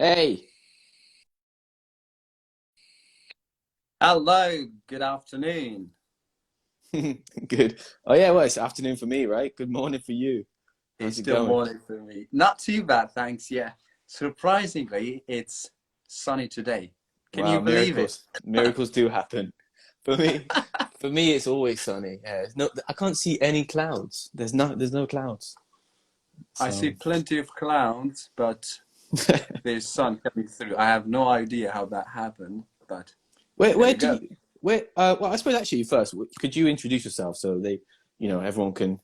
Hey, Hello, good afternoon. good. Oh yeah, well, it's afternoon for me, right? Good morning for you. It's How's it still going? morning for me. Not too bad, thanks. Yeah. Surprisingly, it's sunny today. Can Wow, you believe it? miracles. Miracles do happen. For me, for me, it's always sunny. Yeah, it's no, I can't see any clouds. There's no clouds. I see So, plenty of clouds, but there's sun coming through. I have no idea how that happened, but where there where we do go. you where? Well, I suppose actually first, could you introduce yourself so everyone can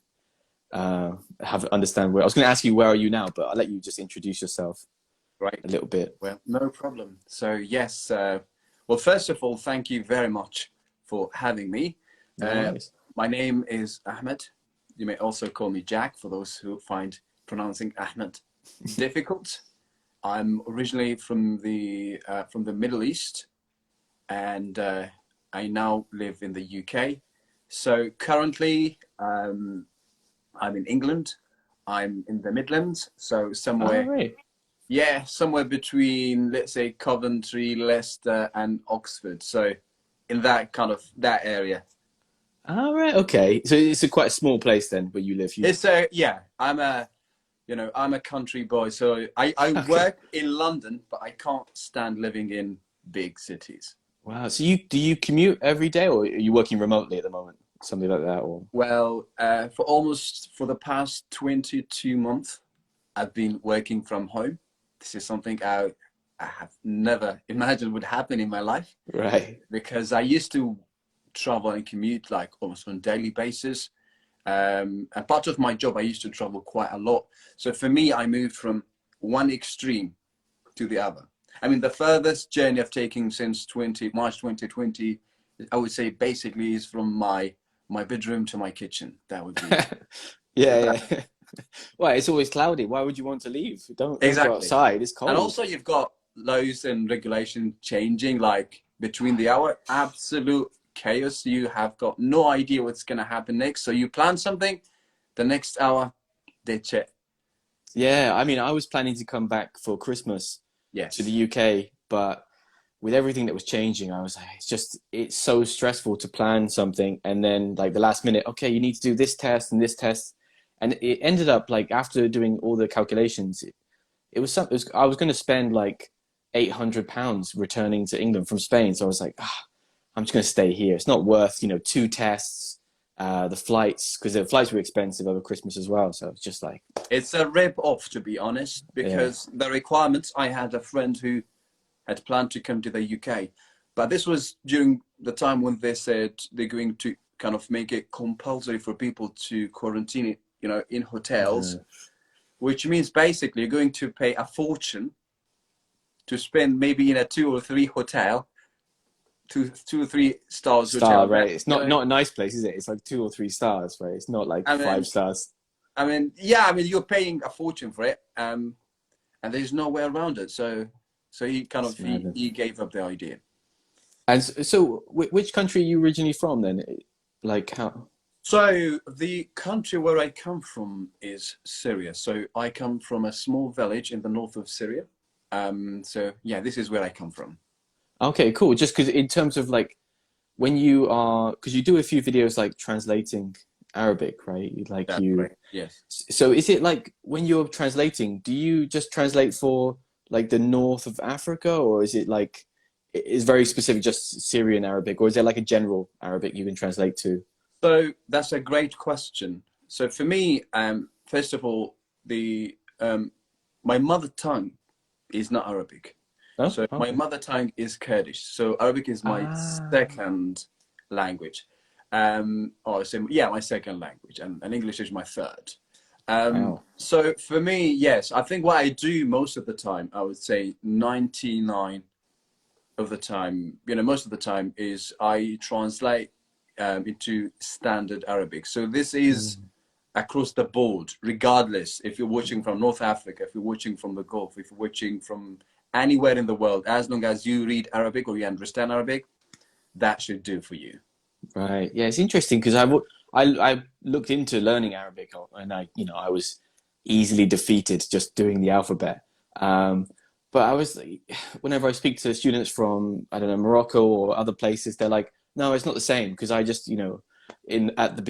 have understand where. I was going to ask you where are you now, but I'll let you just introduce yourself a Right. little bit. Well, no problem. So, yes, well, first of all, thank you very much for having me. No Uh, worries. my name is Ahmed. You may also call me Jack for those who find pronouncing Ahmed difficult. I'm originally from the Middle East, and I now live in the UK. So currently, I'm in England. I'm in the Midlands, so All somewhere, right. yeah, somewhere between, let's say, Coventry, Leicester, and Oxford. So in that kind of that area. All right. Okay. So it's a quite small place then where you live. You It's a yeah. I'm a country boy, so I okay? work in London, but I can't stand living in big cities. Wow. So do you commute every day, or are you working remotely at the moment? Something like that, or Well, for the past 22 months, I've been working from home. This is something I have never imagined would happen in my life right? because I used to travel and commute like almost on a daily basis. And part of my job, I used to travel quite a lot. So for me, I moved from one extreme to the other. I mean, the furthest journey I've taken since March 2020, I would say basically is from my bedroom to my kitchen. That would be Yeah, that. yeah. Well, it's always cloudy. Why would you want to leave? Don't go Exactly. outside. It's And cold. also you've got laws and regulation changing like between the hour, absolute chaos. You have got no idea what's going to happen next. So you plan something, the next hour, ditch it. Yeah, I mean, I was planning to come back for Christmas to the Yes. UK, but with everything that was changing, I was like, it's so stressful to plan something and then like the last minute, okay, you need to do this test and this test. And it ended up like after doing all the calculations, I was going to spend like £800 returning to England from Spain. So I was like, I'm just going to stay here. It's not worth, two tests, the flights, because the flights were expensive over Christmas as well. So it's just like, It's a rip off, to be honest, yeah. because the requirements, I had a friend who had planned to come to the UK, but this was during the time when they said they're going to kind of make it compulsory for people to quarantine, in hotels, Uh, which means basically you're going to pay a fortune to spend maybe in a two or three hotel, two or three stars Star, hotel right? that, It's not a nice place, is it? It's like 2 or 3 stars, right? It's not like I five mean, stars. yeah, I mean, you're paying a fortune for it, and there's no way around it. So he kind of It's he madness. gave up the idea. And so, which country are you originally from then? Like how? So the country where I come from is Syria. So I come from a small village in the north of Syria. So yeah, this is where I come from. Okay, cool. Just because in terms of like when you are, because you do a few videos like translating Arabic, right? Like That's you. correct. Yes. So is it like when you're translating, do you just translate for like the north of Africa, or is it like is very specific, just Syrian Arabic, or is there like a general Arabic you can translate to? So that's a great question. So for me, first of all, the my mother tongue is not Arabic. Oh, So my okay. mother tongue is Kurdish. So Arabic is my Ah, second language. Or so yeah, my second language, and English is my third. wow. So for me, yes, I think what I do most of the time, I would say 99 of the time, most of the time is I translate into standard Arabic. So this is Mm. across the board, regardless if you're watching from North Africa, if you're watching from the Gulf, if you're watching from anywhere in the world, as long as you read Arabic or you understand Arabic, that should do for you. Right. Yeah, it's interesting because I looked into learning Arabic and I was easily defeated just doing the alphabet. Um, but I was whenever I speak to students from I don't know Morocco or other places, they're like, no, it's not the same because I just in the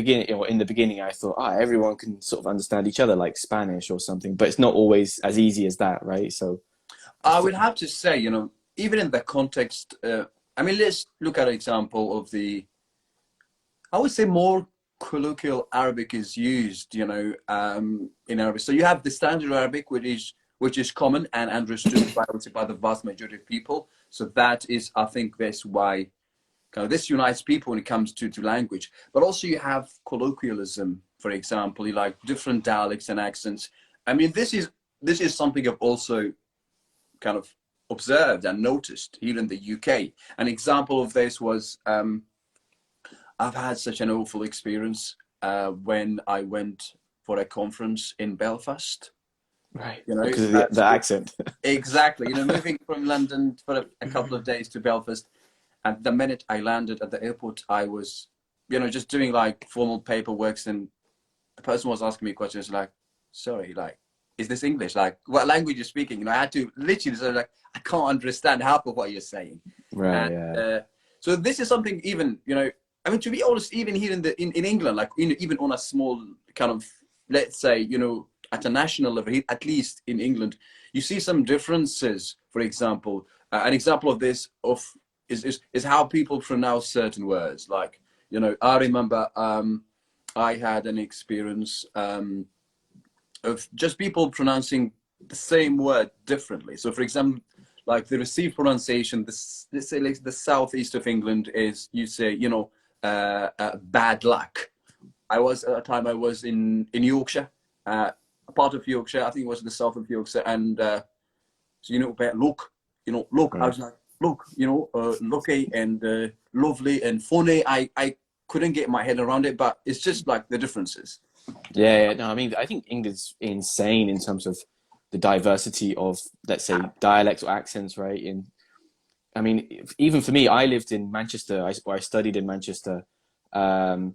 beginning I thought everyone can sort of understand each other like Spanish or something, but it's not always as easy as that, right? So I would have to say, even in the context, I mean, let's look at an example of I would say more colloquial Arabic is used, in Arabic. So you have the standard Arabic, which is common and understood by, I would say, by the vast majority of people. So that is, I think, that's why kind of this unites people when it comes to language. But also you have colloquialism, for example, you like different dialects and accents. I mean, this is something I've also kind of observed and noticed here in the UK. An example of this was I've had such an awful experience when I went for a conference in Belfast. right, because of the accent. Exactly. Moving from London for a couple of days to Belfast, and the minute I landed at the airport, I was, just doing like formal paperwork, and the person was asking me questions like, sorry, like, is this English? Like, what language you're speaking? I had to literally say, like, I can't understand half of what you're saying. Right, And yeah. so this is something even, I mean, to be honest, even here in England, like even on a small kind of, let's say, at a national level, at least in England, you see some differences. For example, an example of this is how people pronounce certain words. Like, I remember I had an experience of just people pronouncing the same word differently. So, for example, like the received pronunciation, let's say like the southeast of England is, you say, bad luck. At a time I was in Yorkshire, a part of Yorkshire, I think it was the south of Yorkshire, and so about look, look. I Right. was like, look, lucky and lovely and funny. I couldn't get my head around it, but it's just like the differences. Yeah, no, I mean, I think England's insane in terms of the diversity of, let's say, dialects or accents, right? I mean, even for me, I lived in Manchester, or I studied in Manchester, and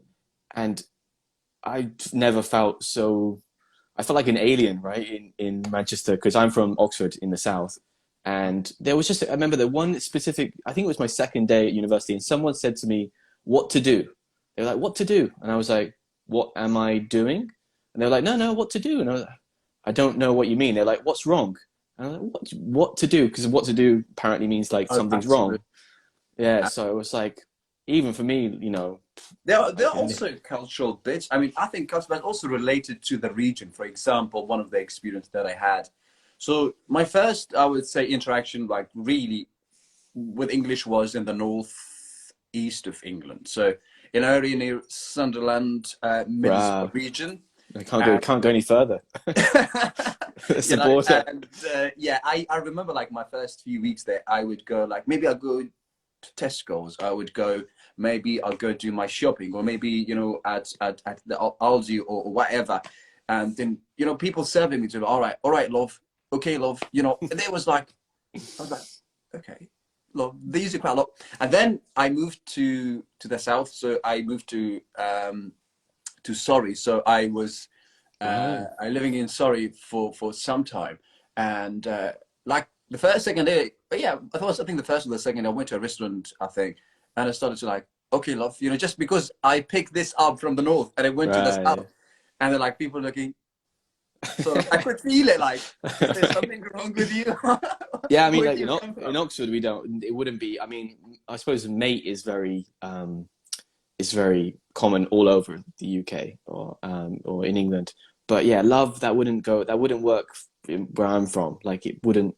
I never felt so. I felt like an alien, right, in Manchester because I'm from Oxford in the south, and there was just I remember the one specific. I think it was my second day at university, and someone said to me, "What to do?" They were like, "What to do?" And I was like, "What am I doing?" And they were like, "No, no, what to do?" And I was like, "I don't know what you mean." They're like, "What's wrong?" And I was like, "What to do?" Because what to do apparently means like Oh, something's absolutely. wrong. Yeah, so it was like, even for me, There are like, also cultural bits. I mean, I think culture, but also related to the region. For example, one of the experience that I had. So my first, I would say, interaction, like really with English, was in the north east of England. So in an area near Sunderland, Middlesbrough wow, region. I can't go, And can't go any further. It's the border. and yeah, I remember like my first few weeks there, I would go like maybe I'll go to Tesco's, I would go, maybe I'll go do my shopping, or maybe at the Aldi or whatever, and then people serving me to, all right, love, okay, love, and there was like, I was like, okay, love, these are quite a lot. And then I moved to the south, so I moved to Surrey. So I was Right. I living in Surrey for some time, and like the first second day, but yeah, I think the first or the second, I went to a restaurant, I think, and I started to like, okay, love, just because I picked this up from the north and I went to the Right. south, and they're like people looking, sort of, I could feel it, like, is there something wrong with you? Yeah, I mean, Where like do you come In from? Oxford, we don't. It wouldn't be. I mean, I suppose mate is very common all over the UK or in England. But yeah, love that wouldn't go. That wouldn't work where I'm from. Like it wouldn't.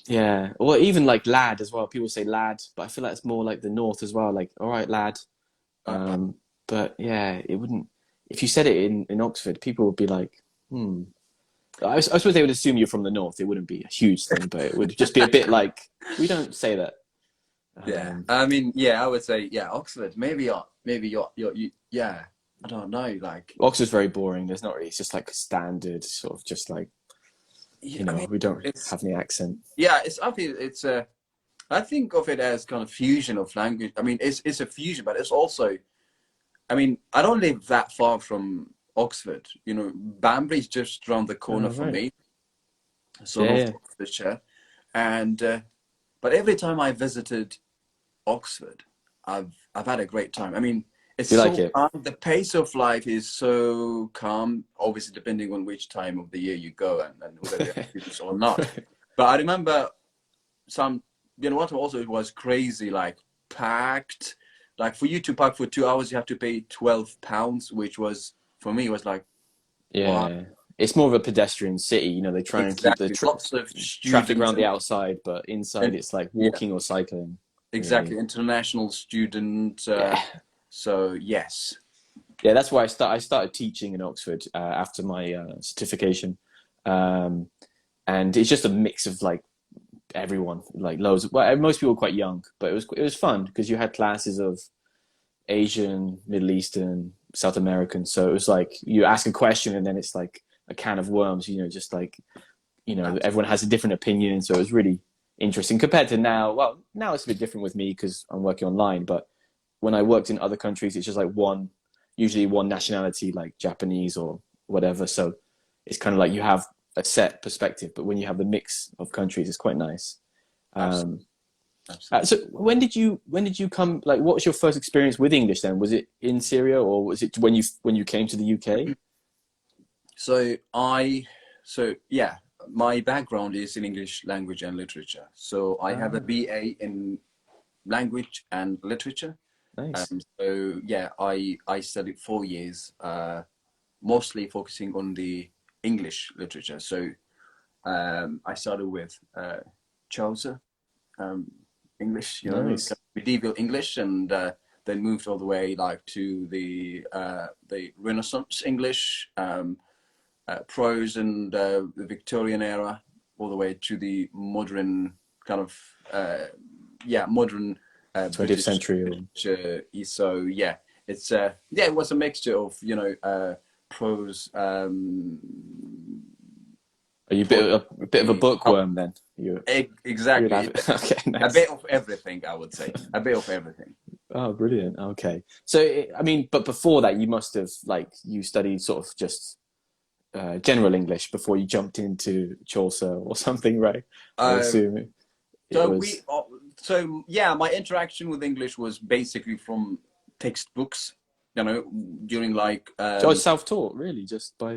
Yeah, or even like lad as well. People say lad, but I feel like it's more like the north as well. Like, all right, lad. Uh, But yeah, it wouldn't. If you said it in Oxford, people would be like, hmm. I suppose they would assume you're from the north. It wouldn't be a huge thing, but it would just be a bit like we don't say that. yeah, Um, I mean, yeah, I would say, yeah, Oxford, maybe you, yeah, I don't know, like, Oxford's very boring. There's not really. It's just like a standard sort of just like yeah, I mean, we don't it's, have any accent. yeah, I feel it's I think of it as kind of fusion of language. I mean, it's a fusion, but it's also, I mean, I don't live that far from Oxford. Banbury's just around the corner Oh from right. me, so Yeah, North yeah. Oxfordshire. And but every time I visited Oxford, I've had a great time. I mean, it's You like so it? calm. The pace of life is so calm. Obviously, depending on which time of the year you go and whether there are students or not. But I remember some, you know what? Also, it was crazy, like packed. Like for you to park for 2 hours, you have to pay £12, which was for me was like, what? Yeah, it's more of a pedestrian city. You know, they try and keep the Exactly. Lots of traffic students around the outside, but inside and it's like yeah, walking or cycling, really. exactly. International student. Yeah, So yes, yeah. That's why I started teaching in Oxford after my certification, um, and it's just a mix of like everyone, like loads. Well, most people were quite young, but it was fun because you had classes of Asian, Middle Eastern, South American. So it was like you ask a question and then it's like a can of worms. You know, just like everyone has a different opinion. So it was really interesting compared to now. Well, now it's a bit different with me because I'm working online, but when I worked in other countries, it's just like usually one nationality, like Japanese or whatever. So it's kind of like you have a set perspective, but when you have the mix of countries, it's quite nice. absolutely, Um, absolutely. so when did you come? Like, what was your first experience with English? Then was it in Syria or was it when you came to the UK? So so yeah, my background is in English language and literature. So I have a Ah, BA in language and literature. nice. So yeah, I studied 4 years, mostly focusing on the English literature. So I started with Chaucer, um, English, Nice. medieval English, and then moved all the way like to the Renaissance English, prose, and the Victorian era, all the way to the modern kind of modern 20th British. century. Or, So yeah, it's yeah, it was a mixture of prose. are you a bit of a Poetry. bookworm then? You'd have Exactly. it. Okay, A nice. bit of everything, I would say. A bit of everything. Oh, brilliant. Okay. So, I mean, but before that, you must have like you studied sort of just general English before you jumped into Chaucer or something, right? I Uh, assume it so was yeah, my interaction with English was basically from textbooks, during like just self-taught, really, just by.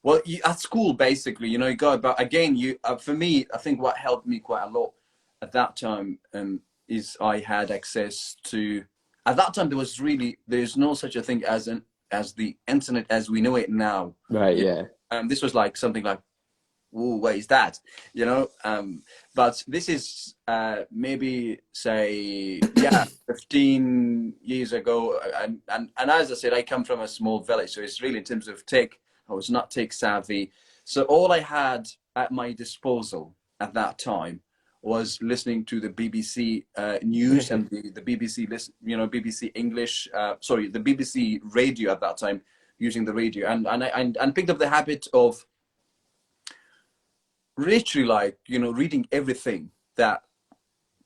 well, at school basically, you go. But again, for me, I think what helped me quite a lot at that time is I had access to. At that time, there's no such a thing as the internet as we know it now. Right, You yeah. This was like something like, "Ooh, what is that?" You know. But this is maybe say, yeah, 15 years ago, and as I said, I come from a small village, so it's really in terms of tech. I was not tech savvy. So all I had at my disposal at that time was listening to the BBC news and the BBC BBC English, sorry, the BBC radio at that time, using the radio, and picked up the habit of literally like reading everything that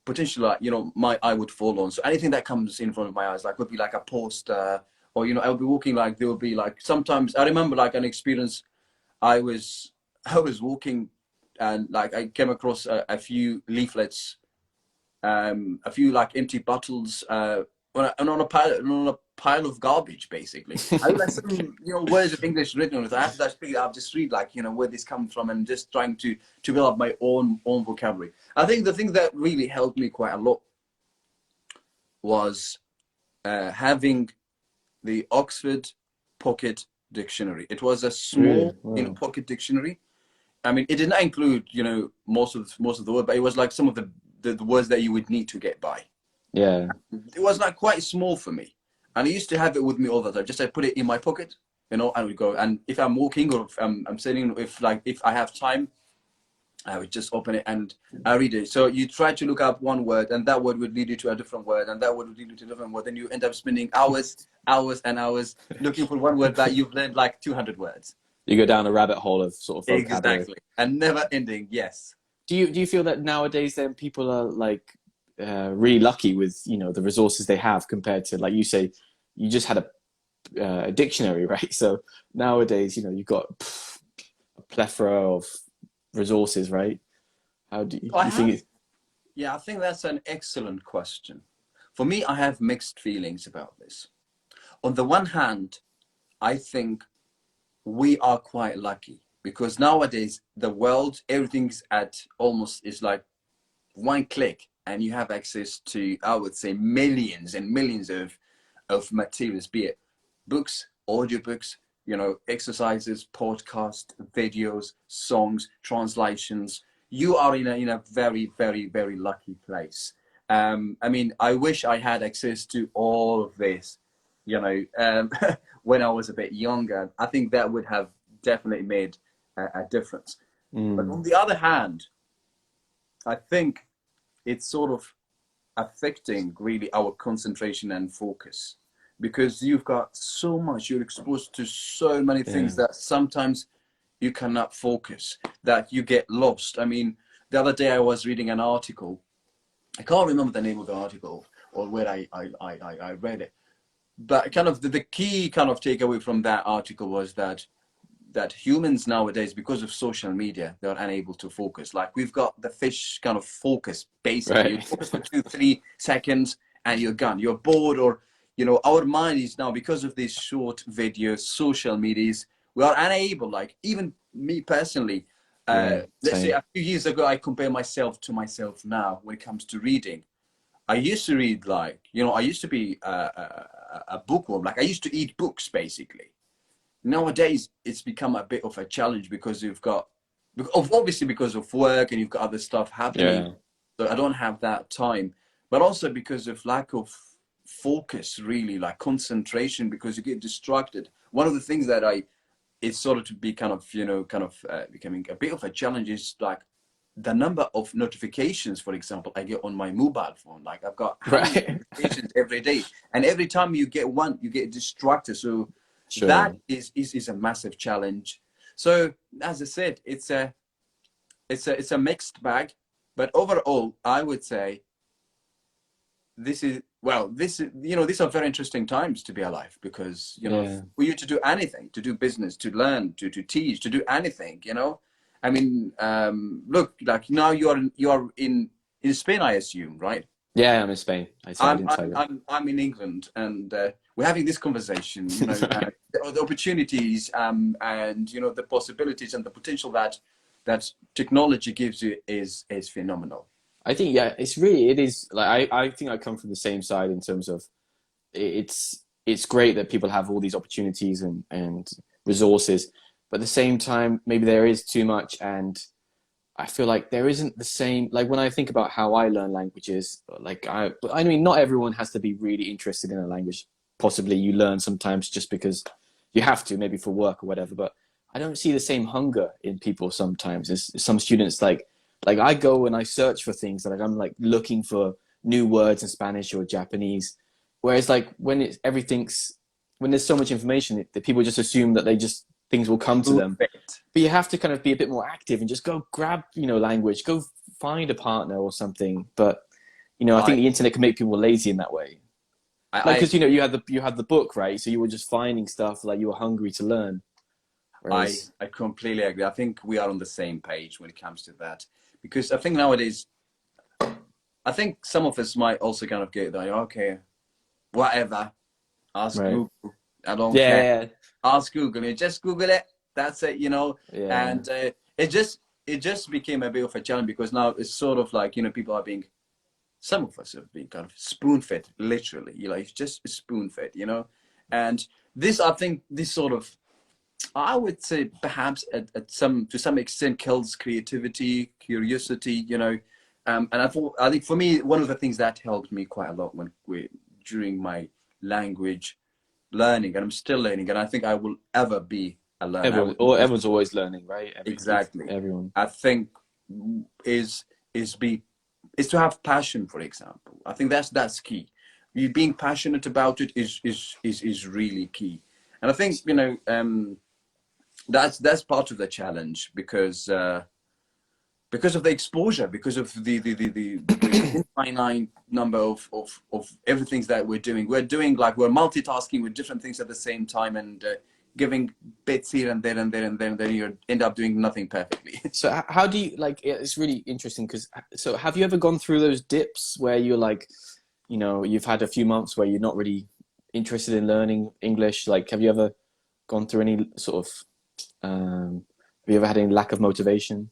potentially like my eye would fall on. So anything that comes in front of my eyes, like would be like a poster, or I'll be walking, like there will be like, sometimes I remember like an experience. I was I was walking, and like I came across a few leaflets, a few like empty bottles, on a pile of garbage, basically. I realized Okay. some words of English written on it. I have to pick it up, just read like where this comes from, and just trying to build up my own vocabulary. I think the thing that really helped me quite a lot was having the Oxford Pocket Dictionary. It was a Really? small, Wow. pocket dictionary. I mean, it did not include, most of the word, but it was like some of the words that you would need to get by. Yeah. It was not quite small for me, and I used to have it with me all the time. Just I put it in my pocket, and we go. And if I'm walking, or if I'm sitting, if I have time, I would just open it and I read it. So you try to look up one word, and that word would lead you to a different word, and that word would lead you to a different word. Then you end up spending hours, hours, and hours looking for one word that you've learned like 200 words. You go down a rabbit hole of sort of vocabulary. Exactly, and never ending. Yes. Do you feel that nowadays then people are like really lucky with the resources they have compared to, like you say, you just had a dictionary, right? So nowadays you've got a plethora of resources, right? How do you, So I you think have, it? yeah, I think that's an excellent question. For me, I have mixed feelings about this. On the one hand, I think we are quite lucky because nowadays the world, everything's at almost is like one click and you have access to, I would say, millions and millions of materials, be it books, audiobooks, you know, exercises, podcasts, videos, songs, translations. You are in a very, very, very lucky place. I mean, I wish I had access to all of this, you know, when I was a bit younger. I think that would have definitely made a difference. But Mm, on the other hand, I think it's sort of affecting really our concentration and focus because you've got so much, you're exposed to so many yeah. things that sometimes you cannot focus, that you get lost. I mean, the other day I was reading an article. I can't remember the name of the article or where I read it, but kind of the key kind of takeaway from that article was that humans nowadays, because of social media, they're unable to focus. Like we've got the fish kind of focus, basically. You Right. focus for 2, 3 seconds and you're gone. You're bored, or, you know, our mind is now, because of these short videos, social medias, we are unable, like even me personally, Yeah. let's say Same. a few years ago, I compare myself to myself now when it comes to reading. I used to read like, you know, I used to be a bookworm. Like I used to eat books, basically. Nowadays it's become a bit of a challenge because you've got, obviously because of work and you've got other stuff happening, Yeah. so I don't have that time, but also because of lack of focus, really, like concentration, because you get distracted. One of the things that I it's sort of to be kind of, you know, kind of becoming a bit of a challenge is like the number of notifications, for example, I get on my mobile phone. Like I've got hundreds of Right. notifications every day, and every time you get one, you get distracted. So that Sure. is a massive challenge. So as I said, it's a mixed bag, but overall, I would say this is, well, this is, you know, these are very interesting times to be alive because, you know, Yeah. for you to do anything, to do business, to learn, to teach, to do anything, you know. I mean, look, like now you're in Spain, I assume, right? Yeah. I'm in Spain. I didn't tell you. I'm in England, and we're having this conversation. You know, Right. the opportunities, and you know the possibilities and the potential that technology gives you is phenomenal. I think yeah, it is like I think I come from the same side in terms of it's great that people have all these opportunities and resources, but at the same time maybe there is too much, and I feel like there isn't the same, like when I think about how I learn languages, like I mean not everyone has to be really interested in a language. Possibly you learn sometimes just because you have to, maybe for work or whatever, but I don't see the same hunger in people sometimes as some students. Like I go and I search for things, like I'm like looking for new words in Spanish or Japanese, whereas like when it's everything's when there's so much information that people just assume that they just things will come to them, Perfect. but you have to kind of be a bit more active and just go grab, language, go find a partner or something. But I think I the internet can make people lazy in that way. Like, I because you had the book, right? So you were just finding stuff, like you were hungry to learn. Whereas, I completely agree. I think we are on the same page when it comes to that, because I think nowadays, I think some of us might also kind of get that, okay, whatever, ask right? Google. I don't care. Yeah, Ask Google. You just Google it. That's it, you know. yeah, And it just became a bit of a challenge because now it's sort of like, you know, people are being, some of us have been kind of spoon fed, literally. You know, it's just spoon fed, you know. And this, I think, this sort of, I would say perhaps at some to some extent kills creativity, curiosity, you know. And I think for me, one of the things that helped me quite a lot during my language learning, and I'm still learning, and I think I will ever be a learner. I everyone, will or always, everyone's always learning, right? exactly. Everyone. I think is is be is to have passion, for example. I think that's key. You being passionate about it is really key. And I think, you know, that's part of the challenge because of the exposure, because of the infinite number of everything that we're doing. We're doing, like, we're multitasking with different things at the same time, and giving bits here and there and there and there, and then you end up doing nothing perfectly. So how do you like? It's really interesting because so have you ever gone through those dips where you're like, you know, you've had a few months where you're not really interested in learning English? Like, have you ever gone through any sort of, have you ever had any lack of motivation?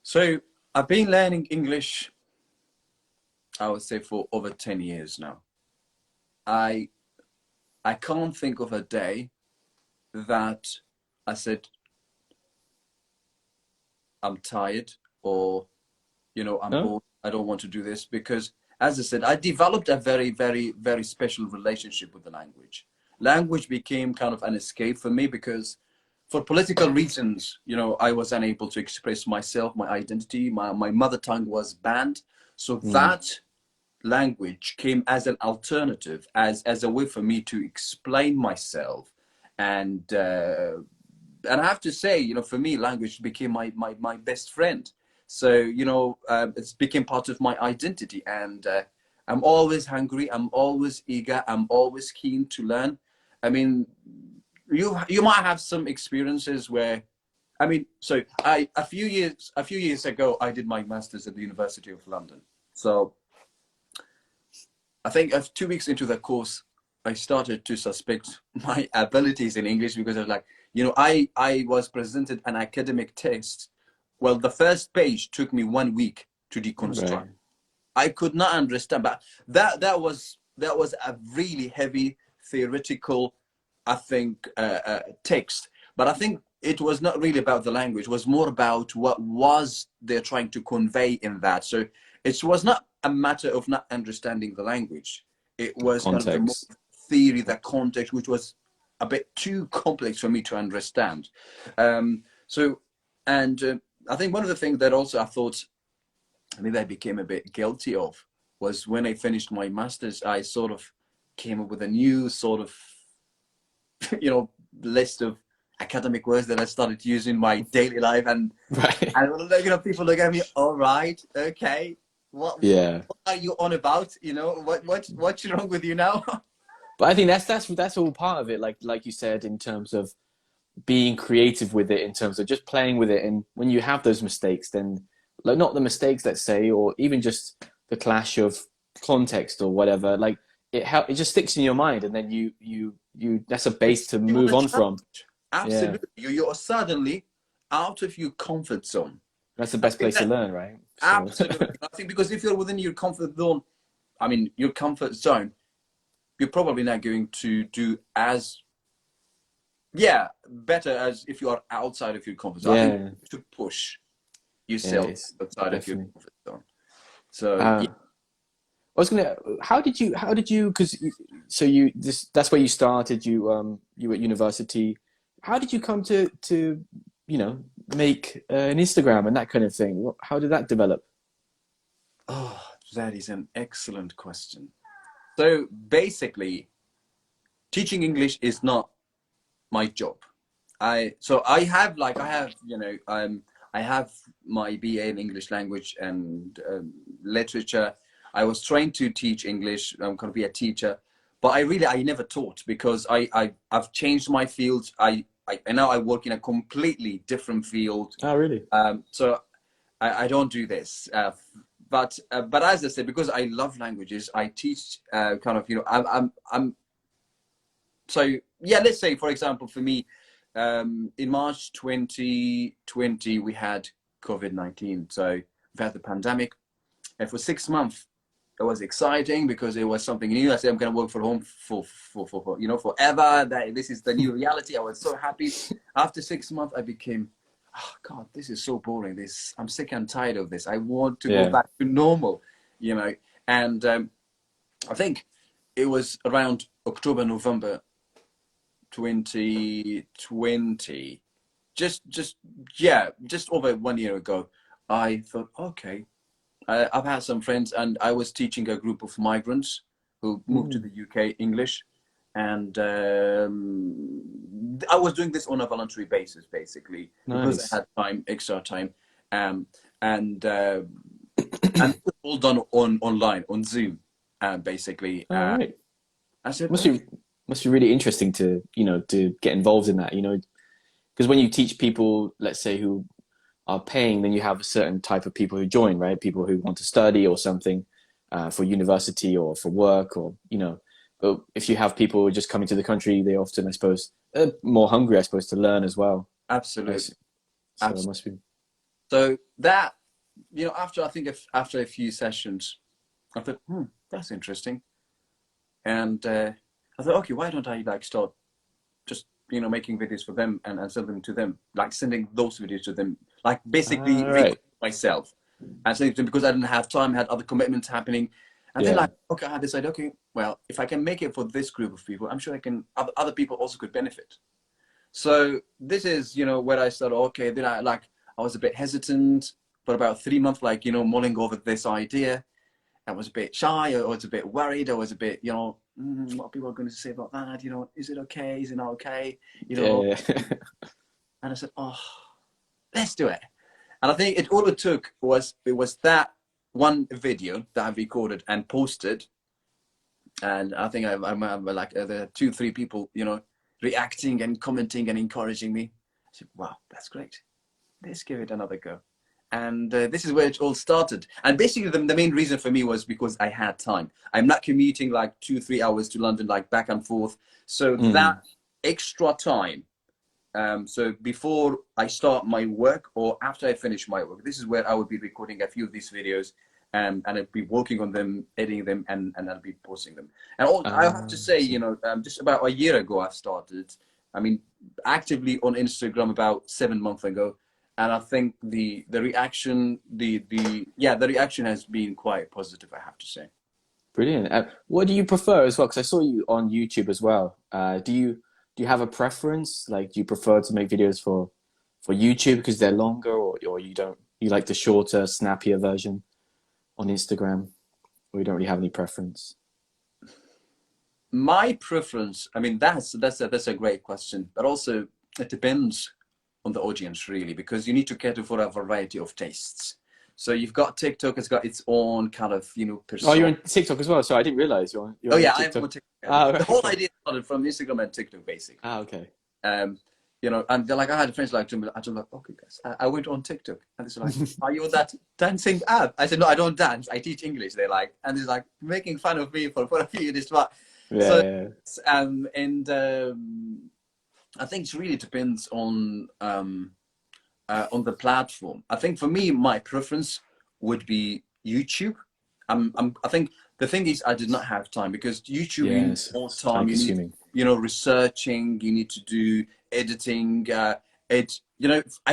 So I've been learning English, I would say, for over 10 years now. I I can't think of a day that I said I'm tired or, you know, I'm No? bored, I don't want to do this, because as I said, I developed a very, very, very special relationship with the language. Language became kind of an escape for me because for political reasons, you know, I was unable to express myself, my identity, my mother tongue was banned. So Mm, that language came as an alternative, as a way for me to explain myself. And I have to say, you know, for me, language became my best friend. So, you know, it's became part of my identity. And I'm always hungry. I'm always eager. I'm always keen to learn. I mean, you might have some experiences where, I mean, so a few years ago, I did my master's at the University of London. So I think 2 weeks into the course, I started to suspect my abilities in English because I was like, you know, I was presented an academic text. Well, the first page took me 1 week to right. deconstruct. I could not understand, but that was a really heavy theoretical, I think, text. But I think it was not really about the language. It was more about what was they're trying to convey in that. So it was not a matter of not understanding the language. It was kind of the more Context. theory, the context, which was a bit too complex for me to understand. So, and I think one of the things that also I thought maybe I became a bit guilty of was when I finished my master's, I sort of came up with a new sort of, you know, list of academic words that I started using in my daily life. And, Right. and you know, people look at me, all right, okay, Yeah. what are you on about? You know, what's wrong with you now? But I think that's all part of it. Like you said, in terms of being creative with it, in terms of just playing with it. And when you have those mistakes, then like not the mistakes, let's say, or even just the clash of context or whatever, like it just sticks in your mind, and then you that's a It base gives to you move the on from. challenge. Yeah. Absolutely. You're suddenly out of your comfort zone. That's the I best think place to that learn, right? So absolutely. I think because if you're within your comfort zone, I mean, your comfort zone, you're probably not going to do as, yeah, better as if you are outside of your comfort zone. I think yeah, to push yeah, yourself it's outside of your definitely. comfort zone. So Uh, yeah. I was gonna. How did you? Because so you this that's where you started. You were at university. How did you come to you know make an Instagram and that kind of thing? How did that develop? Oh, that is an excellent question. So basically, teaching English is not my job. I have you know I have my BA in English language and literature. I was trained to teach English. I'm going to be a teacher, but I never taught because I've changed my field. And now I work in a completely different field. Oh, really? So I don't do this. But as I said, because I love languages, I teach kind of, you know, I'm so yeah, let's say for example for me, in March 2020 we had COVID-19, so we've had the pandemic, and for 6 months it was exciting because it was something new. I said I'm going to work from home for you know forever. That this is the new reality. I was so happy. After 6 months, I became, oh God, this is so boring. This I'm sick and tired of this. I want to go Yeah. back to normal, you know. And I think it was around October, November 2020, just yeah, just over 1 year ago, I thought, okay, I've had some friends, and I was teaching a group of migrants who moved to Mm, the UK English, and I was doing this on a voluntary basis, basically, because I nice. had time, extra time, um, and uh, and it was all done online on Zoom, basically. All right. I said, Must be okay. Must be really interesting to, to get involved in that, because when you teach people, let's say, who are paying, then you have a certain type of people who join, right? People who want to study or something, for university or for work, or, but if you have people who are just coming to the country, they often, I suppose, are more hungry, I suppose, to learn as well. I Absolutely. s- So it Absolutely. must be, So that, after, I think, if after a few sessions, I thought, that's interesting. And I thought, okay, why don't I like start just, making videos for them, and send them to them, like sending those videos to them, like basically record right. myself and sending to them, because I didn't have time, I had other commitments happening. And then, Yeah. like, okay, I decided, okay, well, if I can make it for this group of people, I'm sure I can, other people also could benefit. So this is, where I started. Okay, then I was a bit hesitant for about 3 months, like, mulling over this idea. I was a bit shy. I was a bit worried. I was a bit, what are people going to say about that? Is it okay? Is it not okay? You know, Yeah. and I said, oh, let's do it. And I think all it took was, that one video that I recorded and posted. And I think I remember, like, the 2, 3 people, reacting and commenting and encouraging me. I said, wow, that's great. Let's give it another go. And this is where it all started. And basically, the main reason for me was because I had time. I'm not commuting like 2, 3 hours to London, like back and forth. So that Mm. extra time, so before I start my work or after I finish my work, this is where I would be recording a few of these videos, and I'd be working on them, editing them, and I'll be posting them. And I have to say, So just about a year ago, I've started, I mean, actively on Instagram about 7 months ago. And I think the reaction, the reaction has been quite positive, I have to say. brilliant. What do you prefer as well? Because I saw you on YouTube as well. Do you have a preference? Like, do you prefer to make videos for YouTube because they're longer, or you don't? You like the shorter, snappier version on Instagram, or you don't really have any preference? My preference, I mean, that's a great question, but also it depends on the audience, really, because you need to cater for a variety of tastes. So you've got TikTok, it's got its own kind of, Oh, you're persona. on TikTok as well. So I didn't realize you're Oh on yeah, I am TikTok. on TikTok. Ah, The right, whole cool. idea started from Instagram and TikTok, basically. Ah, okay. Um, and they're like, I had friends like to me, I told them, like, okay, guys, I went on TikTok, and they're like, are you on that dancing app? I said, no, I don't dance. I teach English. They're like, and they're like making fun of me for a few years. But so, Yeah, and I think it really depends on the platform. I think for me, my preference would be YouTube. I think the thing is, I did not have time, because YouTube, you need yes. more It's time time. You need, consuming. researching. You need to do editing. I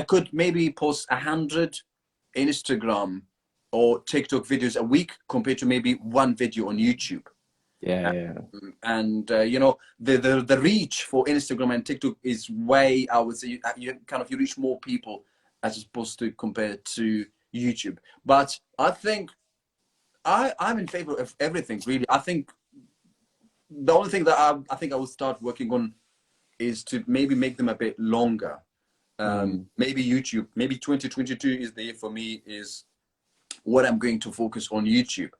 could maybe post 100 Instagram or TikTok videos a week compared to maybe one video on YouTube. Yeah, yeah. And the reach for Instagram and TikTok is way, I would say, you reach more people as opposed to compared to YouTube. But I think I'm in favor of everything, really. I think the only thing that I think I will start working on is to maybe make them a bit longer. Mm. Maybe YouTube, maybe 2022 is the year for me, is what I'm going to focus on YouTube.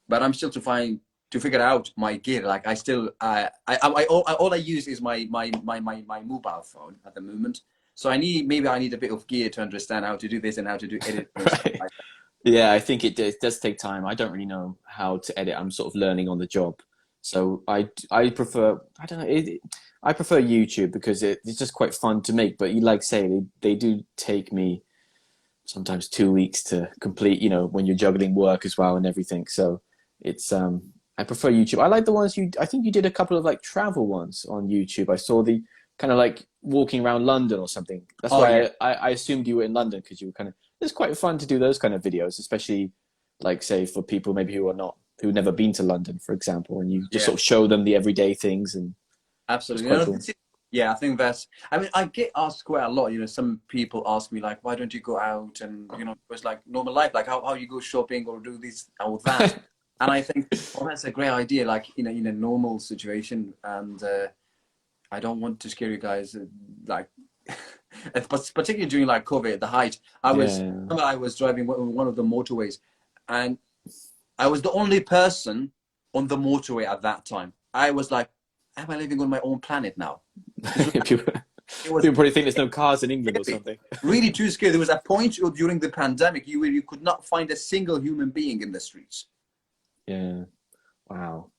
But I'm still to figure out my gear. Like, I still all I use is my mobile phone at the moment. So I need a bit of gear to understand how to do this and how to do edit and stuff Right. like Yeah, I think it does take time. I don't really know how to edit. I'm sort of learning on the job. So I prefer, I don't know, I prefer YouTube because it's just quite fun to make. But you like say they do take me sometimes 2 weeks to complete. When you're juggling work as well and everything. So it's I prefer YouTube. I like the ones I think you did a couple of like travel ones on YouTube. I saw the kind of like walking around London or something. That's Oh yeah, why I assumed you were in London because you were kind of. It's quite fun to do those kind of videos, especially like say for people maybe who've never been to London, for example, and you just yeah, sort of show them the everyday things, and it's absolutely. quite cool. Yeah, I think that's. I mean, I get asked quite a lot. Some people ask me like, "Why don't you go out and it's like normal life, like how you go shopping or do this or that?" And I think, oh, that's a great idea. Like in a normal situation, and I don't want to scare you guys. Like, but particularly during like COVID, at the height, Yeah. I was driving one of the motorways, and I was the only person on the motorway at that time. I was like am I living on my own planet now? people, It was people probably think there's no cars in England or something. really too scary. There was a point during the pandemic you could not find a single human being in the streets. Yeah. Wow.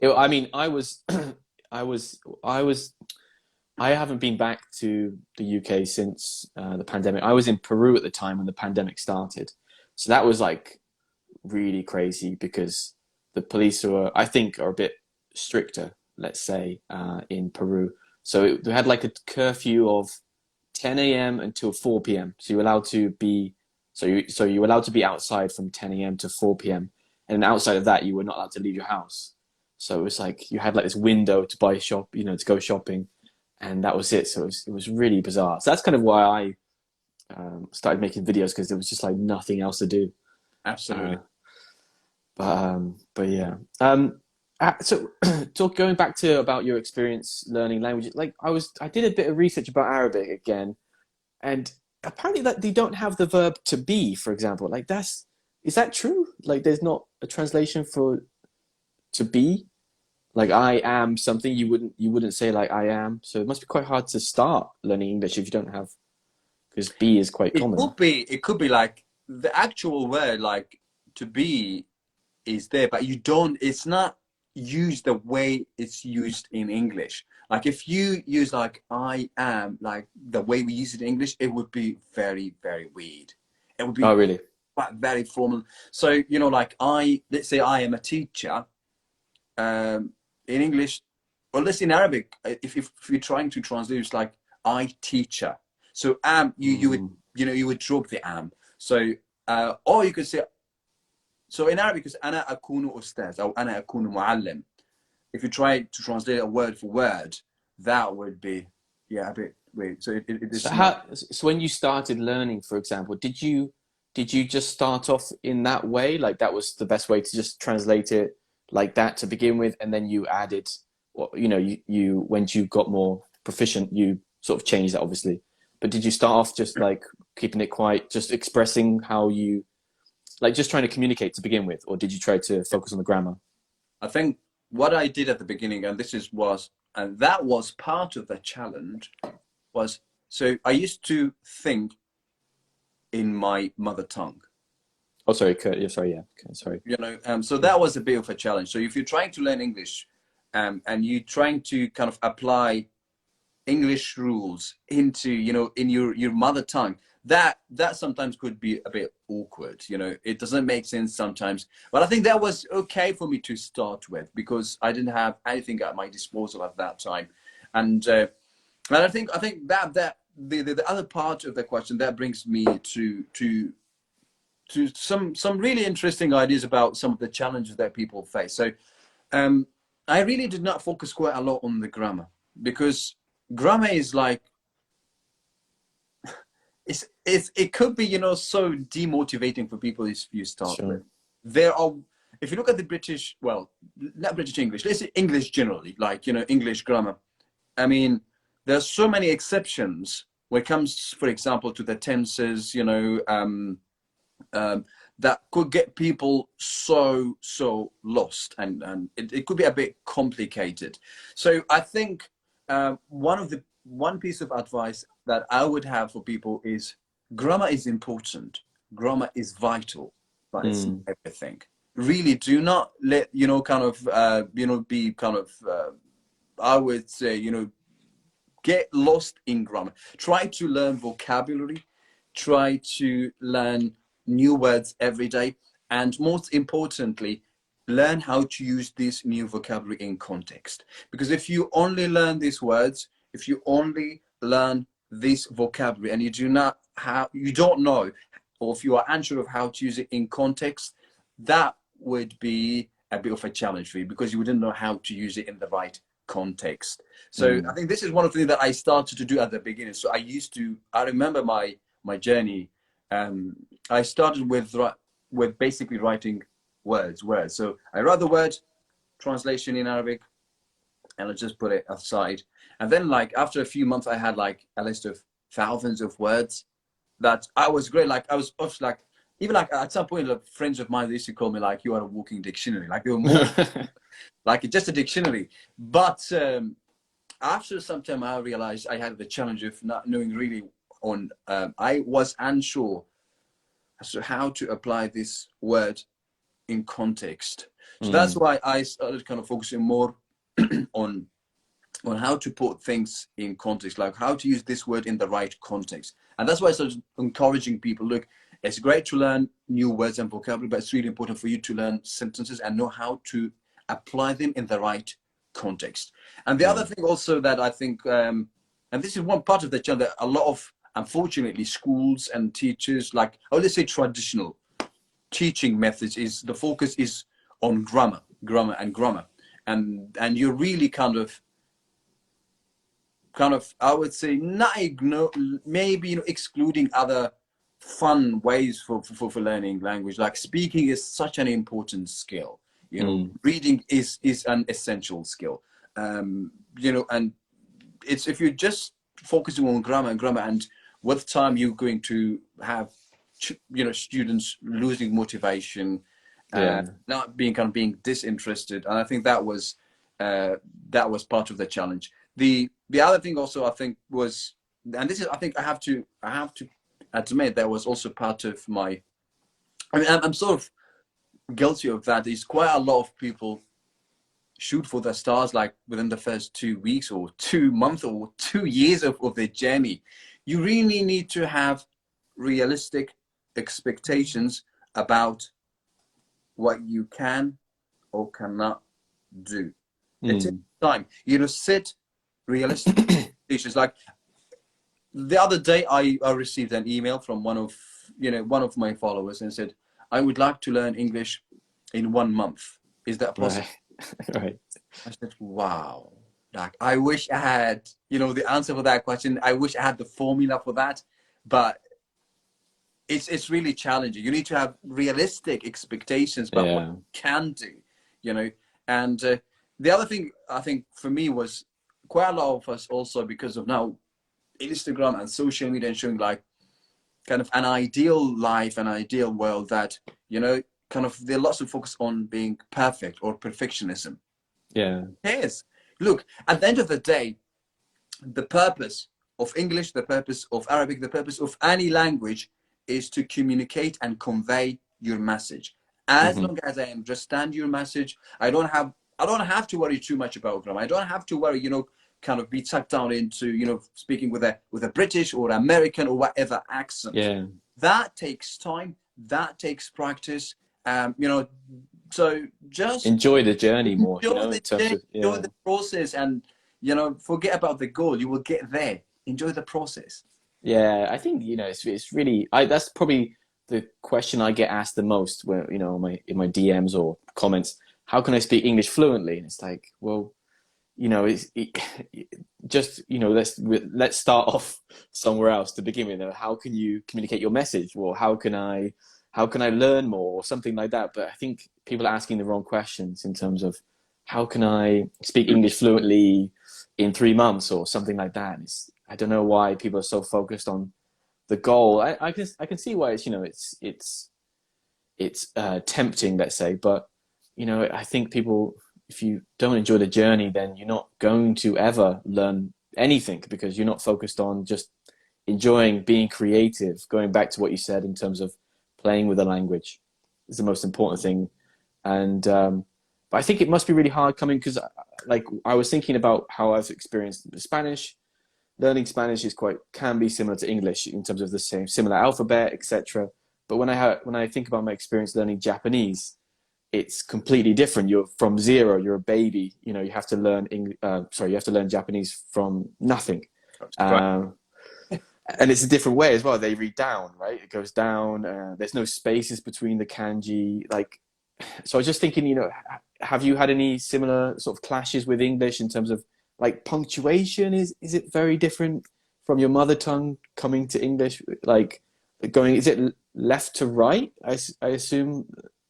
I mean, I was, I was, I haven't been back to the UK since the pandemic. I was in Peru at the time when the pandemic started. So that was like really crazy because the police I think, are a bit stricter, let's say, in Peru. So they had like a curfew of 10 a.m. until 4 p.m. So you're allowed to be, you're allowed to be outside from 10 a.m. to 4 p.m. And then outside of that, you were not allowed to leave your house. So it was like you had like this window to buy to go shopping, and that was it. So it was really bizarre. So that's kind of why I started making videos, because there was just like nothing else to do. Absolutely. But yeah. So going back to about your experience learning languages, like I did a bit of research about Arabic again, and apparently that they don't have the verb to be, for example. Like is that true? Like there's not a translation for to be? Like I am something, you wouldn't say like I am. So it must be quite hard to start learning English if you don't have, because be is quite common. It could be like the actual word like to be is there, but it's not used the way it's used in English. Like if you use like I am, like the way we use it in English, it would be very, very weird. It would be Oh, really? very formal. So, like let's say I am a teacher, in English, or let's say in Arabic, if you're trying to translate, it's like I teacher. So you would, you would drop the am. So, or you could say, so in Arabic, it's أنا أكون أستاذ أو أنا أكون معلم. If you try to translate a word for word, that would be, a bit weird. So it is. So when you started learning, for example, did you just start off in that way? Like that was the best way to just translate it like that to begin with, and then you added, or you when you got more proficient, you sort of changed that, obviously. But did you start off just like keeping it quiet, just expressing how you, like just trying to communicate to begin with, or did you try to focus on the grammar? I think what I did at the beginning, and that was part of the challenge, was, so I used to think in my mother tongue. Oh, sorry, Kurt. Yeah, sorry. Yeah, okay, sorry. So that was a bit of a challenge. So if you're trying to learn English, and you're trying to kind of apply English rules into, in your mother tongue, that sometimes could be a bit awkward. It doesn't make sense sometimes. But I think that was okay for me to start with, because I didn't have anything at my disposal at that time, and I think that the other part of the question that brings me to some really interesting ideas about some of the challenges that people face. So I really did not focus quite a lot on the grammar, because grammar is like, it could be, so demotivating for people if you start Sure. with. If you look at the British, well, not British English, let's say English generally, like, English grammar. I mean, there's so many exceptions when it comes, for example, to the tenses, that could get people so lost, and it could be a bit complicated. So I think one piece of advice that I would have for people is grammar is important, grammar is vital, but it's not everything. Really, do not let be kind of I would say, get lost in grammar. Try to learn vocabulary, try to learn new words every day, and most importantly, learn how to use this new vocabulary in context. Because if you only learn these words, if you only learn this vocabulary, and you don't know, or if you are unsure of how to use it in context, that would be a bit of a challenge for you, because you wouldn't know how to use it in the right context. So I think this is one of the things that I started to do at the beginning. So I remember my journey. I started with basically writing words. So I write the word, translation in Arabic, and I just put it aside. And then, like, after a few months, I had like a list of thousands of words that I was great. Like, I was like, even like at some point, like, friends of mine, they used to call me like, you are a walking dictionary. Like, you're more like just a dictionary. But after some time, I realized I had the challenge of not knowing really on, I was unsure as to how to apply this word in context. So that's Mm. why I started kind of focusing more on how to put things in context, like how to use this word in the right context. And that's why I started encouraging people, look, it's great to learn new words and vocabulary, but it's really important for you to learn sentences and know how to apply them in the right context. And the Yeah. other thing also that I think, and this is one part of the challenge, that a lot of, unfortunately, schools and teachers, like, oh, let's say traditional teaching methods, is the focus is on grammar, and you're really kind of, I would say, not ignore, maybe, you know, excluding other fun ways for learning language. Like, speaking is such an important skill. You know, Mm. reading is an essential skill. You know, and it's, if you're just focusing on grammar and with time you're going to have, you know, students losing motivation, Yeah. not being kind of being disinterested. And I think that was part of the challenge. The other thing also, I think, was, and this is, I think I have to admit, that was also part of my, I mean, I'm sort of guilty of that. Is quite a lot of people shoot for the stars like within the first 2 weeks or 2 months or 2 years of their journey. You really need to have realistic expectations about what you can or cannot do. It takes Mm. time. You know, set realistic expectations. Like, the other day, I received an email from one of, you know, one of my followers, and said, I would like to learn English in 1 month. Is that possible? Right. Right. I said, wow. Like, I wish I had, you know, the answer for that question. I wish I had the formula for that, but it's really challenging. You need to have realistic expectations about what Yeah. you can do, you know. And the other thing I think for me was, quite a lot of us also, because of now Instagram and social media, and showing like kind of an ideal life, an ideal world, that, you know, kind of, there are lots of focus on being perfect or perfectionism. Yeah. Yes. Look, at the end of the day, the purpose of English, the purpose of Arabic, the purpose of any language is to communicate and convey your message. As Hmm. long as I understand your message, I don't have to worry too much about grammar. I don't have to worry, you know, kind of be sucked down into, you know, speaking with a British or American or whatever accent. Yeah. That takes time. That takes practice. You know, so just Enjoy the journey more, you enjoy know, the in terms journey, of, enjoy yeah. the process, and, you know, forget about the goal. You will get there. Enjoy the process. Yeah, I think, you know, it's really, that's probably the question I get asked the most, where, you know, in my DMs or comments, how can I speak English fluently? And it's like, well, you know, just, you know, let's start off somewhere else to begin with. How can you communicate your message? Well, how can I learn more, or something like that? But I think people are asking the wrong questions in terms of, how can I speak English fluently in 3 months or something like that. I don't know why people are so focused on the goal. I can see why it's, you know, it's tempting, let's say, but, you know, I think people, if you don't enjoy the journey, then you're not going to ever learn anything, because you're not focused on just enjoying being creative. Going back to what you said in terms of playing with the language is the most important thing. And but I think it must be really hard coming, because like I was thinking about how I've experienced Spanish. Learning Spanish is can be similar to English in terms of the same similar alphabet, etc. But when I think about my experience learning Japanese, it's completely different. You're from zero. You're a baby. You know, you have to learn you have to learn Japanese from nothing. Right. Um, and it's a different way as well. They read down, right? It goes down. There's no spaces between the kanji. Like, so I was just thinking, you know, have you had any similar sort of clashes with English in terms of like punctuation? Is it very different from your mother tongue coming to English? Like going, is it left to right? I assume,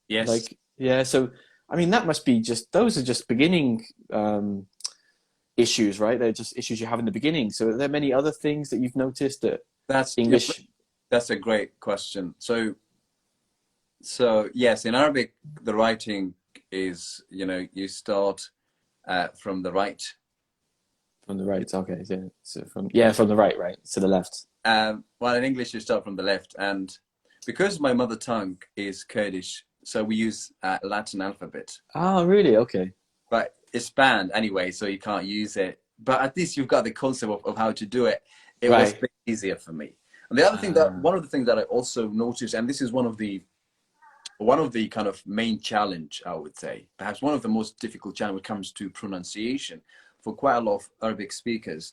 Yes. like, yeah. So, I mean, that must be those are just beginning issues, right? They're just issues you have in the beginning. So are there many other things that you've noticed that That's, yeah, English? that's a great question. So So yes, in Arabic, the writing is, you start from the right. From the right. Okay. So from the right, right to the left. Well, in English, you start from the left. And because my mother tongue is Kurdish, so we use Latin alphabet. Oh, really? Okay. But it's banned anyway, so you can't use it. But at least you've got the concept of how to do it. It was a Right. bit easier for me. And the other thing that Uh, one of the things that I also noticed, and this is one of the kind of main challenge, I would say, perhaps one of the most difficult challenge when it comes to pronunciation for quite a lot of Arabic speakers,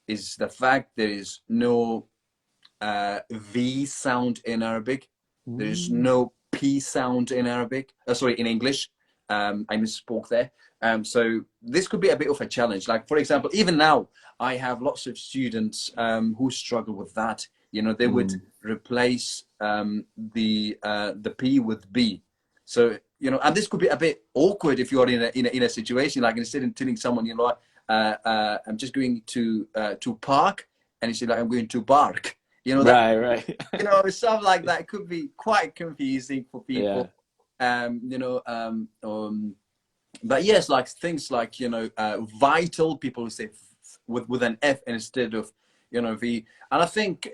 is the fact there is no V sound in Arabic. There is mm, no P sound in Arabic. Sorry, in English. I misspoke there. So this could be a bit of a challenge. Like, for example, even now, I have lots of students who struggle with that. They would mm. replace the P with B. So, and this could be a bit awkward if you're in a situation like, instead of telling someone, I'm just going to park, and you say like, I'm going to bark. That Right, right. stuff like that could be quite confusing for Yeah. people. But yes, like things like vital, people who say with an F instead of V. And I think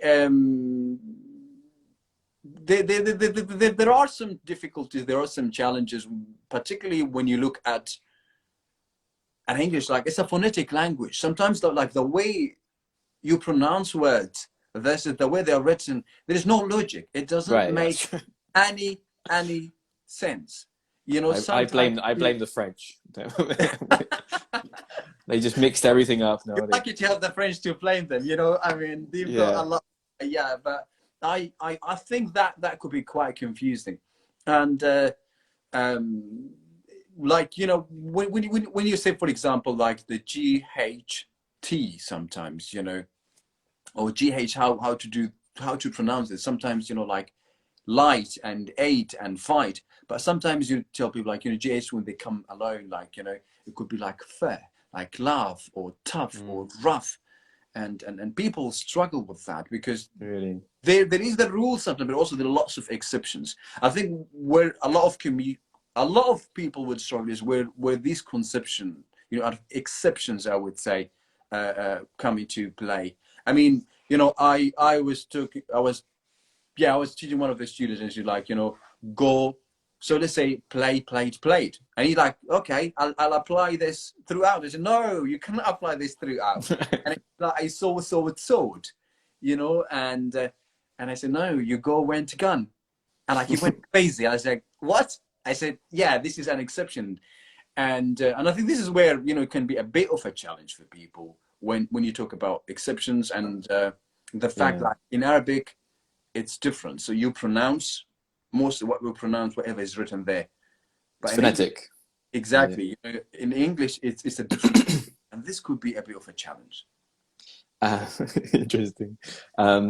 there are some difficulties, there are some challenges, particularly when you look at an English. Like, it's a phonetic language. Sometimes like the way you pronounce words versus the way they are written, there is no logic. It doesn't Right. make That's true. any sense. Sometimes I blame the French. They just mixed everything up you're nowadays. lucky to have the French to blame them. I mean, they've got a Yeah. lot. Yeah, but I think that could be quite confusing. And um, like, when you say, for example, like the GHT sometimes, or GH, how to pronounce it. Sometimes, like light and eight and fight. But sometimes you tell people like, GH, when they come alone, like, it could be like fair, like love or tough or Mm, rough. And people struggle with that because really. there is the rule sometimes, but also there are lots of exceptions. I think where a lot of people would struggle is where these conception, exceptions, I would say, come into play. I mean, I was teaching one of the students, and she's like, go. So let's say play, played, played. And he's like, okay, I'll apply this throughout. I said, no, you cannot apply this throughout. And it's like, I saw, sword, sword, and I said, no, you go, went, gun. And like, he went crazy. I was like, what? I said, yeah, this is an exception. And I think this is where, it can be a bit of a challenge for people when you talk about exceptions and the fact Yeah. that in Arabic, it's different. So you pronounce most of what we pronounce, whatever is written there. It's But in English, phonetic. Yeah. exactly. In English, it's a different, and this could be a bit of a challenge. Uh, interesting.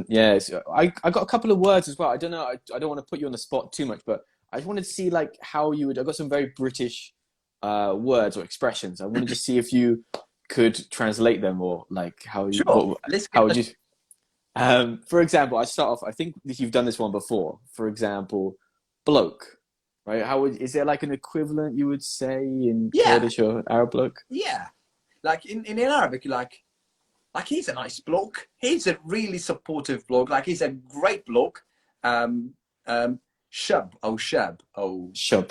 Yeah, so I got a couple of words as well. I don't know. I don't want to put you on the spot too much, but I just wanted to see like how you would. I got some very British words or expressions. I wanted to see if you could translate them or like Sure, let's how get would the. you? For example, I start off. I think that you've done this one before. For example, bloke, right? Is there like an equivalent you would say in Yeah, Kurdish or Arab bloke? yeah. Like in Arabic, like he's a nice bloke. He's a really supportive bloke. Like, he's a great bloke. Um, shab or shab or Shub,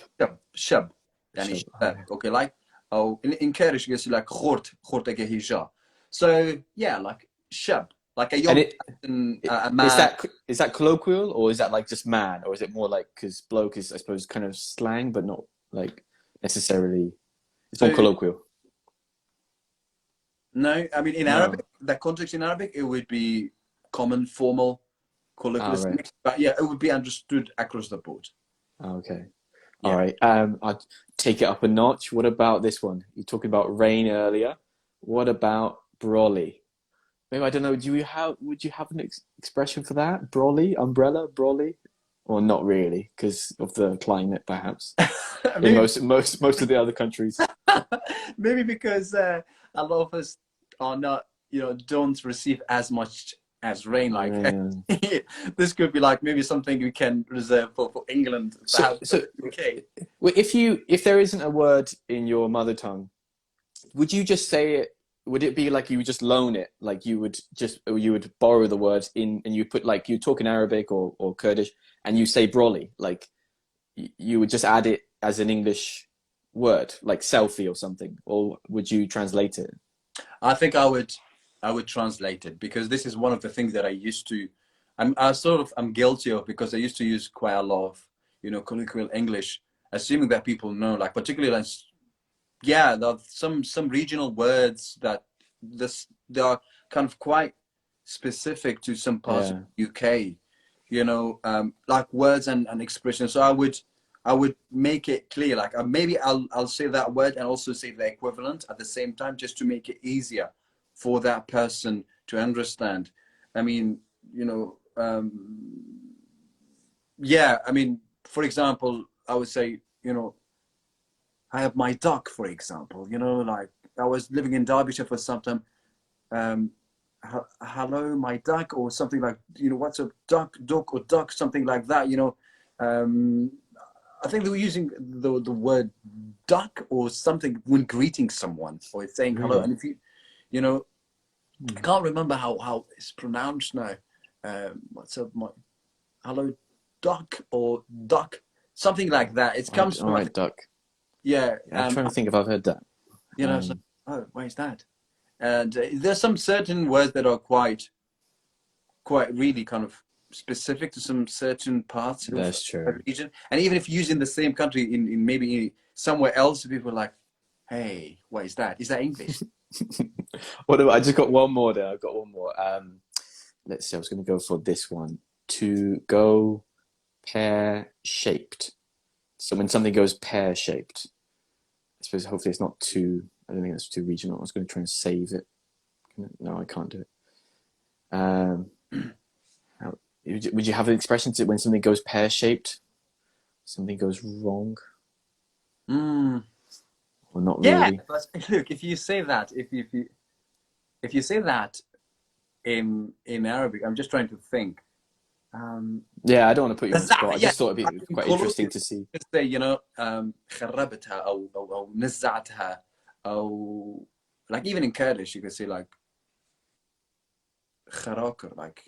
shab. يعني shub. Oh, شباب. Okay, like, oh, in Kurdish, you like khort hija. So yeah, like shab, like a and young person, a is man. that colloquial or is that like just man or is it more like because bloke is I suppose kind of slang but not like necessarily it's more So colloquial. no, I mean, in No. Arabic, the context in Arabic, it would be common, formal, Oh, colloquialistic, right. but yeah, it would be understood across the board. Oh, okay. All Yeah. right. I'll take it up a notch. What about this one? You're talking about rain earlier. What about brolly? Maybe I don't know. Would you have an expression for that? Brolly, umbrella, brolly, or not really because of the climate, perhaps in maybe most of the other countries. maybe because a lot of us are not, don't receive as much as rain. Like Mm. this could be like maybe something we can reserve for England, So, perhaps so UK. if there isn't a word in your mother tongue, would you just say it? Would it be like you would just loan it? Like you would borrow the words in, and you put like you talk in Arabic or Kurdish, and you say brolly, like you would just add it as an English word, like selfie or something, or would you translate it? I think I would translate it because this is one of the things that I used to. I'm guilty of because I used to use quite a lot of colloquial English, assuming that people know, like particularly like yeah, there are some regional words that they are kind of quite specific to some parts of Yeah, the UK, like words and expressions. So I would make it clear, like maybe I'll say that word and also say the equivalent at the same time, just to make it easier for that person to understand. I mean, yeah. I mean, for example, I would say, I have my duck, for example. Like I was living in Derbyshire for some time. Um, Hello, my duck, or something like, what's a duck or duck, something like that. Um, I think they were using the word duck or something when greeting someone or saying hello. really. And if I can't remember how it's pronounced now. What's up, my hello, duck or duck, something like that. It comes All from, I right, think, duck. yeah. I'm trying to think if I've heard that. So, Um, oh, why is that? And there's some certain words that are quite really kind of specific to some certain parts of that's a true. region. And even if you use in the same country, in maybe somewhere else, people are like, hey, what is that? Is that English? I just got one more there. I've got one more. Let's see. I was going to go for this one. To go pear shaped. So when something goes pear shaped, I suppose hopefully it's not too. I don't think that's too regional. I was going to try and save it. No, I can't do it. Um, would you have an expression to when something goes pear shaped? Something goes wrong, Mm, or not yeah, really? but look, if you say that, if you say that in Arabic, I'm just trying to think. Um, Yeah, I don't want to put you on the spot. I yeah, just thought it'd be in quite interesting colloquial, to see. just say, خربتها أو نزعتها أو, like, even in Kurdish you could say like خراكر, like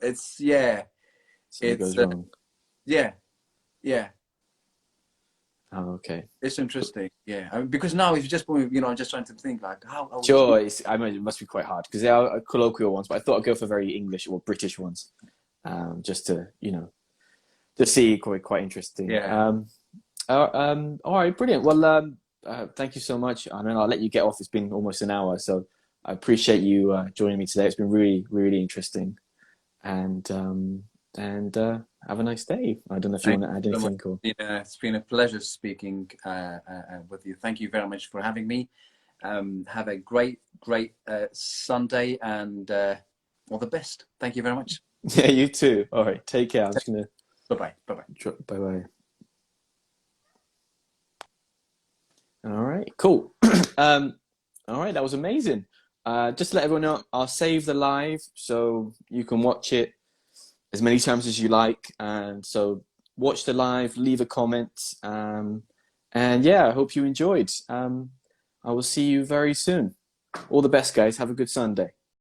it's, yeah, Something it's goes wrong. yeah, yeah, Oh, okay. it's interesting, yeah. I mean, because now if you just I'm just trying to think like how would you. Sure, I mean, it must be quite hard because they are colloquial ones, but I thought I'd go for very English or British ones, just to to see quite interesting. Yeah, All right, brilliant. Well, thank you so much. I mean, I'll let you get off. It's been almost an hour, so I appreciate you joining me today. It's been really, really interesting, and have a nice day. I don't know if you thank want to add you so much. anything or. Yeah, it's been a pleasure speaking with you. Thank you very much for having me. Have a great Sunday, and all the best. Thank you very much. Yeah, you too. All right, take care. I'm just gonna Bye bye. Bye bye. drop. Bye bye. All right, cool. All right, that was amazing. Just to let everyone know, I'll save the live so you can watch it as many times as you like. And so watch the live, leave a comment. And yeah, I hope you enjoyed. I will see you very soon. All the best, guys. Have a good Sunday.